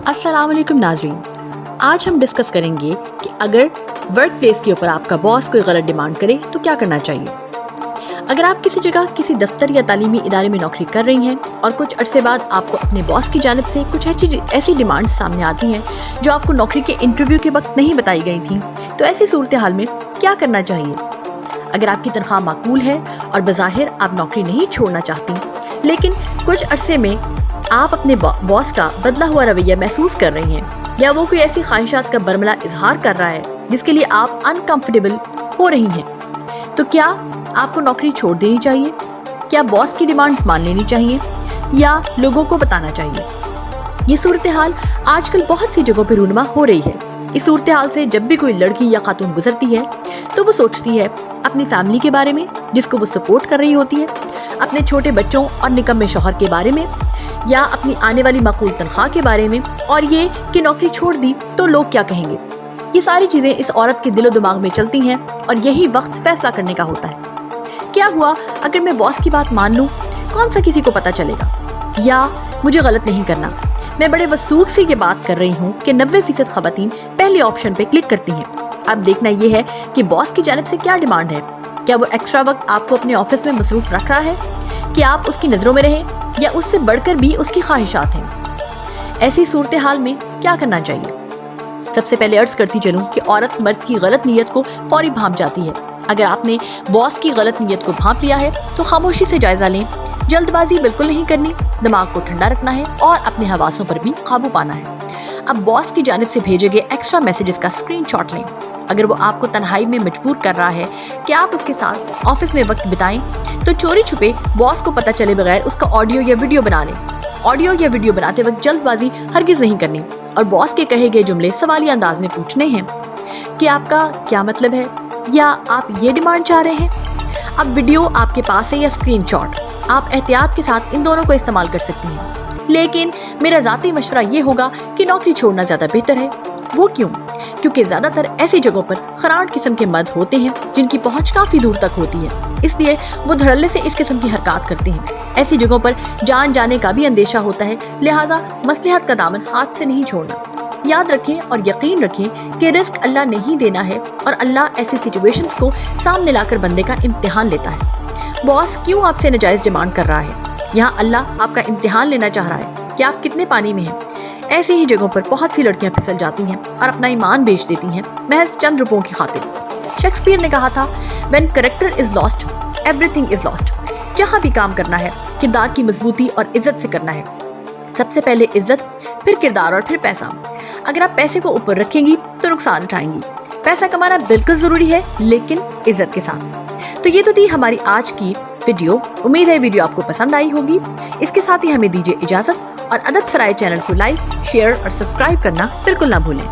अस्सलाम वालेकुम नाज़रीन, आज हम डिस्कस करेंगे कि अगर वर्क प्लेस के ऊपर आपका बॉस कोई गलत डिमांड करे तो क्या करना चाहिए। अगर आप किसी जगह किसी दफ्तर या तालीमी इदारे में नौकरी कर रही हैं और कुछ अरसे बाद आपको अपने बॉस की जानिब से कुछ ऐसी डिमांड्स सामने आती हैं जो आपको नौकरी के इंटरव्यू के वक्त नहीं बताई गई थी, तो ऐसी सूरत हाल में क्या करना चाहिए। अगर आपकी तनख्वाह माकूल है और बज़ाहिर आप नौकरी नहीं छोड़ना चाहती, लेकिन कुछ अरसे में आप अपने बॉस का बदला हुआ रवैया महसूस कर रही हैं या वो कोई ऐसी ख्वाहिशात का बरमला इजहार कर रहा है जिसके लिए आप अनकंफर्टेबल हो रही हैं, तो क्या आपको नौकरी छोड़ देनी चाहिए? क्या बॉस की डिमांड्स मान लेनी चाहिए या लोगों को बताना चाहिए? ये सूरत हाल आजकल बहुत सी जगहों पर रूनुमा हो रही है। इस सूरत हाल से जब भी कोई लड़की या खातून गुजरती है तो वो सोचती है अपनी फैमिली के बारे में जिसको वो सपोर्ट कर रही होती है, अपने छोटे बच्चों और निकम्मे शौहर के बारे में, या अपनी आने वाली माकूल तनख्वाह के बारे में, और ये कि नौकरी छोड़ दी तो लोग क्या कहेंगे। ये सारी चीज़ें इस औरत के दिलो दिमाग में चलती हैं और यही वक्त फैसला करने का होता है। क्या हुआ अगर मैं बॉस की बात मान लूँ? कौन सा किसी को पता चलेगा? या मुझे गलत नहीं करना। मैं बड़े वसूख से ये बात कर रही हूँ कि 90% ख़वातीन पहले ऑप्शन पे क्लिक करती हैं। अब देखना ये है कि बॉस की जानिब से क्या डिमांड है। क्या वो एक्स्ट्रा वक्त आपको अपने ऑफिस में मसरूफ रख रहा है कि आप उसकी नज़रों में रहें, या उससे बढ़कर भी उसकी ख्वाहिशात हैं। ऐसी सूरत हाल में क्या करना चाहिए? सबसे पहले अर्ज करती चलूँ कि औरत मर्द की गलत नीयत को फौरी भांप जाती है। अगर आपने बॉस की गलत नीयत को भांप लिया है तो खामोशी से जायजा लें। जल्दबाजी बिल्कुल नहीं करनी, दिमाग को ठंडा रखना है और अपने हवासों पर भी काबू पाना है। अब बॉस की जानिब से भेजे गए एक्स्ट्रा मैसेजेस का स्क्रीनशॉट लें। अगर वो आपको तन्हाई में मजबूर कर रहा है कि आप उसके साथ ऑफिस में वक्त बिताएं, तो चोरी छुपे बॉस को पता चले बगैर उसका ऑडियो या वीडियो बना लें। ऑडियो या वीडियो बनाते वक्त जल्दबाजी हरगिज नहीं करनी और बॉस के कहे गए जुमले सवालिया अंदाज में पूछने हैं कि आपका क्या मतलब है, या आप ये डिमांड चाह रहे हैं। अब वीडियो आपके पास है या स्क्रीनशॉट, आप एहतियात के साथ इन दोनों को इस्तेमाल कर सकती हैं, लेकिन मेरा ज़ाती मशवरा ये होगा कि नौकरी छोड़ना ज़्यादा बेहतर है। वो क्यों? क्योंकि ज़्यादातर ऐसी जगहों पर खराट किस्म के मर्द होते हैं जिनकी पहुंच काफ़ी दूर तक होती है, इसलिए वो धड़ल्ले से इस किस्म की हरकत करते हैं। ऐसी जगहों पर जान जाने का भी अंदेशा होता है, लिहाजा मसलहत का दामन हाथ से नहीं छोड़ना। याद रखें और यकीन रखें कि रिस्क अल्लाह नहीं देना है और अल्लाह ऐसी सिचुएशंस को सामने लाकर बंदे का इम्तिहान लेता है। बॉस क्यों आपसे नाजायज़ डिमांड कर रहा है? यहाँ अल्लाह आपका इम्तिहान लेना चाह रहा है कि आप कितने पानी में हैं। ऐसी ही जगहों पर बहुत सी लड़कियां फिसल जाती हैं और अपना ईमान बेच देती हैं महज चंद रुपयों की खातिर। शेक्सपियर ने कहा था, when character is lost everything is lost. जहाँ भी काम करना है किरदार की मजबूती और इज्जत से करना है। सबसे पहले इज्जत, फिर किरदार और फिर पैसा। अगर आप पैसे को ऊपर रखेंगी तो नुकसान उठाएंगी। पैसा कमाना बिल्कुल जरूरी है, लेकिन इज्जत के साथ। तो ये तो थी हमारी आज की वीडियो। उम्मीद है वीडियो आपको पसंद आई होगी। इसके साथ ही हमें दीजिए इजाजत और अदब सराय चैनल को लाइक, शेयर और सब्सक्राइब करना बिल्कुल ना भूलें।